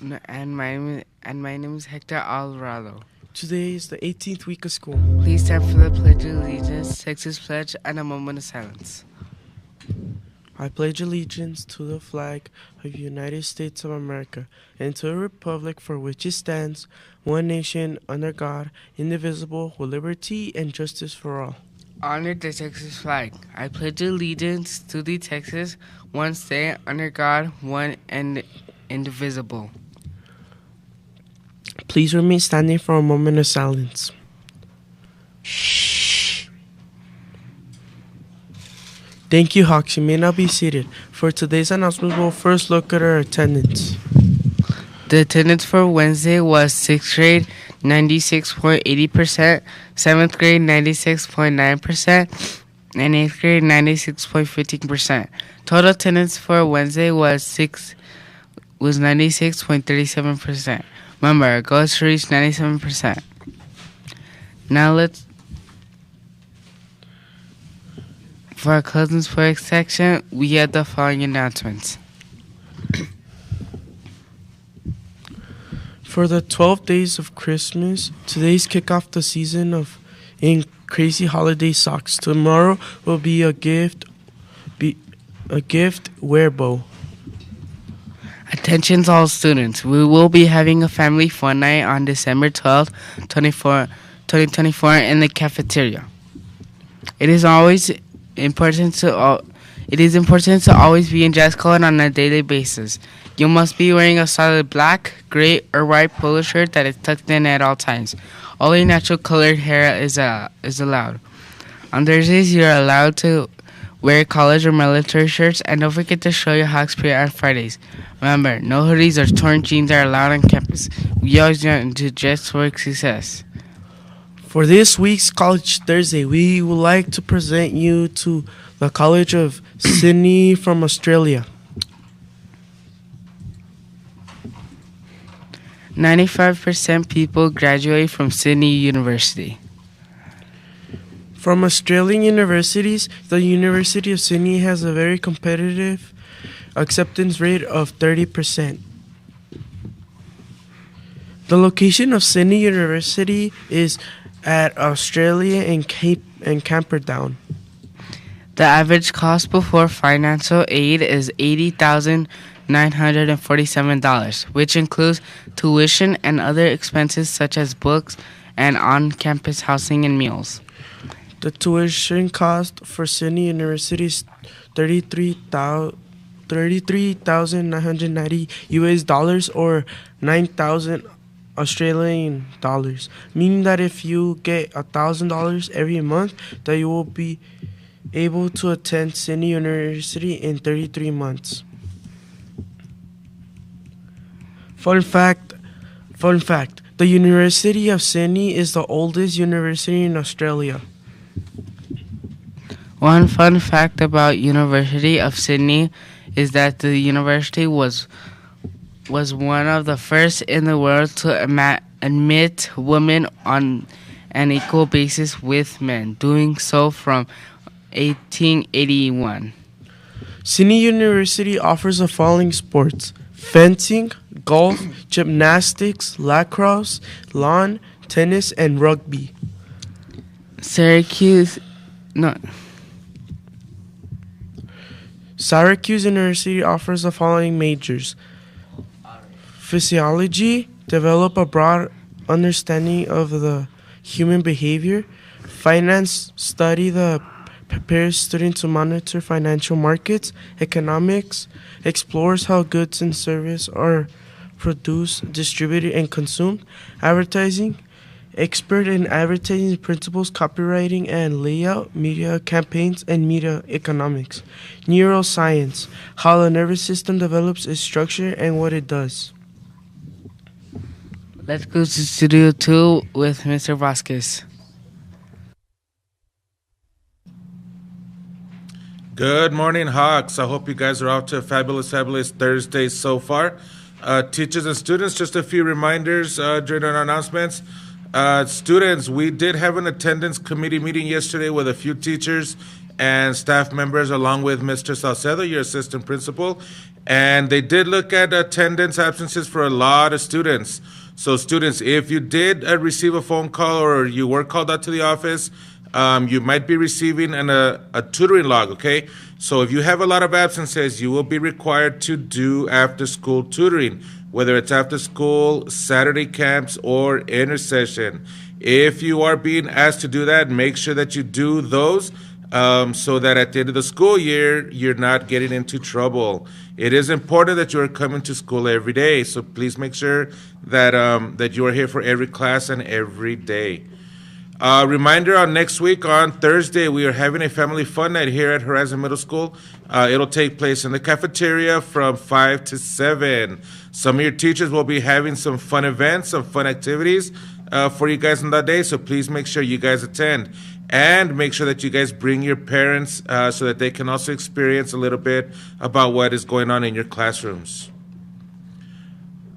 My name is Hector Alvarado. Today is the 18th week of school. Please stand for the Pledge of Allegiance, Texas Pledge, and a moment of silence. I pledge allegiance to the flag of the United States of America and to the republic for which it stands, one nation, under God, indivisible, with liberty and justice for all. Honor the Texas flag. I pledge allegiance to the Texas, one state, under God, one and indivisible. Please remain standing for a moment of silence. Thank you, Hawks. You may now be seated. For today's announcements, we'll first look at our attendance. The attendance for Wednesday was 6th grade, 96.80%, 7th grade, 96.9%, and 8th grade, 96.15%. Total attendance for Wednesday was 96.37%. Remember, our goal is to reach 97%. Now for our Closing Sports section, we have the following announcements. For the 12 days of Christmas, today's kick off the season in Crazy Holiday Socks. Tomorrow will be a gift wearable. Attention all students. We will be having a family fun night on December 12th, 2024 in the cafeteria. It is important to always be in dress code on a daily basis. You must be wearing a solid black, gray, or white polo shirt that is tucked in at all times. Only natural colored hair is allowed. On Thursdays, you are allowed to wear college or military shirts, and don't forget to show your Hawks spirit on Fridays. Remember, no hoodies or torn jeans are allowed on campus. We always want to dress for success. For this week's College Thursday, we would like to present you to the College of Sydney from Australia. 95% people graduate from Sydney University. From Australian universities, the University of Sydney has a very competitive acceptance rate of 30%. The location of Sydney University is at Australia and Camperdown. The average cost before financial aid is $80,947, which includes tuition and other expenses such as books and on-campus housing and meals. The tuition cost for Sydney University is $33,990 US dollars or 9,000 Australian dollars, meaning that if you get $1,000 every month, that you will be able to attend Sydney University in 33 months. Fun fact, the University of Sydney is the oldest university in Australia. One fun fact about University of Sydney is that the university was one of the first in the world to admit women on an equal basis with men, doing so from 1881. Sydney University offers the following sports: fencing, golf, gymnastics, lacrosse, lawn, tennis, and rugby. Syracuse University offers the following majors: physiology, develop a broad understanding of the human behavior; finance, study prepares students to monitor financial markets; economics, explores how goods and services are produced, distributed, and consumed; advertising, expert in advertising principles, copywriting and layout; media campaigns and media economics; neuroscience, how the nervous system develops, its structure, and what it does. Let's go to Studio 2 with Mr. Vasquez. Good morning, Hawks. I hope you guys are off to a fabulous Thursday so far. Teachers and students, just a few reminders during our announcements. Students, we did have an attendance committee meeting yesterday with a few teachers and staff members, along with Mr. Salcedo, your assistant principal. And they did look at attendance absences for a lot of students. So students, if you did receive a phone call or you were called out to the office, you might be receiving a tutoring log, okay? So if you have a lot of absences, you will be required to do after-school tutoring, whether it's after-school, Saturday camps, or intersession. If you are being asked to do that, make sure that you do those so that at the end of the school year, you're not getting into trouble. It is important that you are coming to school every day, so please make sure that, that you are here for every class and every day. Reminder on next week on Thursday, we are having a family fun night here at Horizon Middle School. It'll take place in the cafeteria from 5 to 7. Some of your teachers will be having some fun events, some fun activities for you guys on that day, so please make sure you guys attend. And make sure that you guys bring your parents so that they can also experience a little bit about what is going on in your classrooms.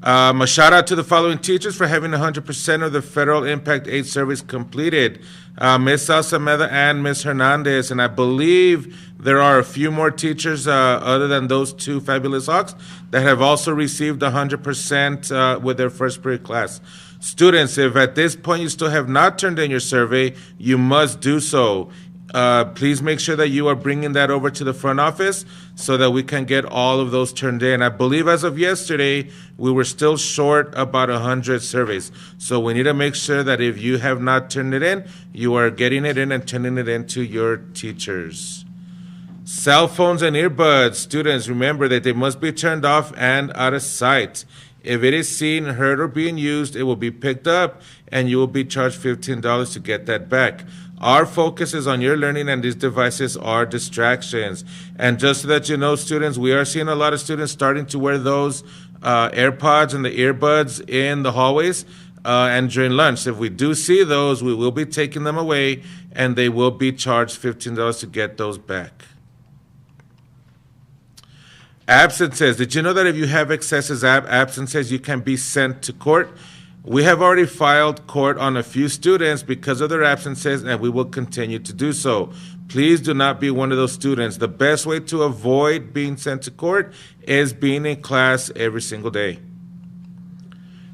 A shout out to the following teachers for having 100% of the Federal Impact Aid surveys completed. Ms. Alsameda and Ms. Hernandez, and I believe there are a few more teachers other than those two fabulous Hawks that have also received 100% with their first period class. Students, if at this point you still have not turned in your survey, you must do so. Please make sure that you are bringing that over to the front office so that we can get all of those turned in. I believe as of yesterday, we were still short about 100 surveys. So we need to make sure that if you have not turned it in, you are getting it in and turning it in to your teachers. Cell phones and earbuds. Students, remember that they must be turned off and out of sight. If it is seen, heard, or being used, it will be picked up and you will be charged $15 to get that back. Our focus is on your learning, and these devices are distractions. And just so that you know, students, we are seeing a lot of students starting to wear those AirPods and the earbuds in the hallways and during lunch. If we do see those, we will be taking them away, and they will be charged $15 to get those back. Absences. Did you know that if you have excessive absences, you can be sent to court? We have already filed court on a few students because of their absences, and we will continue to do so. Please do not be one of those students. The best way to avoid being sent to court is being in class every single day.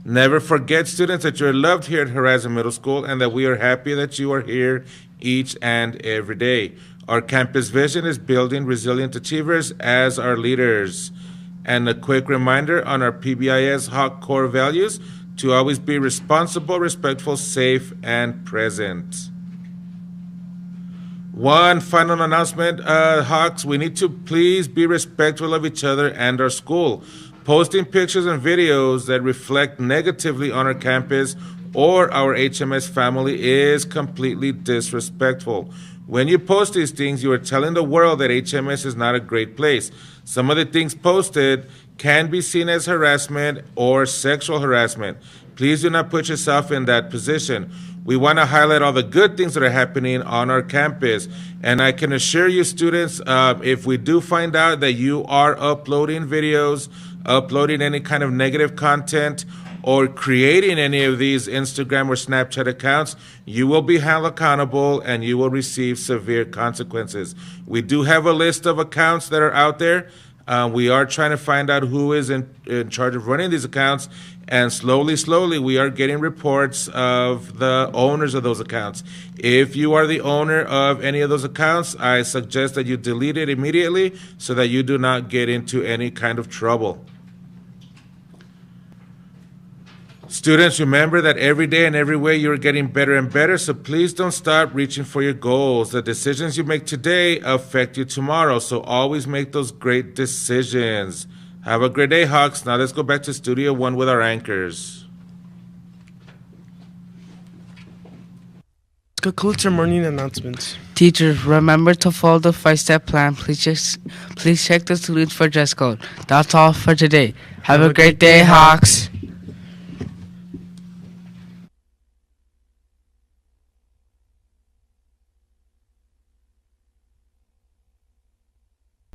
Never forget, students, that you're loved here at Horizon Middle School and that we are happy that you are here each and every day. Our campus vision is building resilient achievers as our leaders. And a quick reminder on our PBIS Hawk core values: to always be responsible, respectful, safe, and present. One final announcement, Hawks, we need to please be respectful of each other and our school. Posting pictures and videos that reflect negatively on our campus or our HMS family is completely disrespectful. When you post these things, you are telling the world that HMS is not a great place. Some of the things posted can be seen as harassment or sexual harassment. Please do not put yourself in that position. We want to highlight all the good things that are happening on our campus. And I can assure you, students, if we do find out that you are uploading videos, uploading any kind of negative content, or creating any of these Instagram or Snapchat accounts, you will be held accountable and you will receive severe consequences. We do have a list of accounts that are out there. We are trying to find out who is in charge of running these accounts, and slowly, we are getting reports of the owners of those accounts. If you are the owner of any of those accounts, I suggest that you delete it immediately so that you do not get into any kind of trouble. Students, remember that every day and every way you're getting better and better, so please don't stop reaching for your goals. The decisions you make today affect you tomorrow, so always make those great decisions. Have a great day, Hawks. Now let's go back to Studio One with our anchors. Concludes our morning announcements. Teachers, remember to follow the 5-step plan. Please check the students for dress code. That's all for today. Have a great day, Hawks.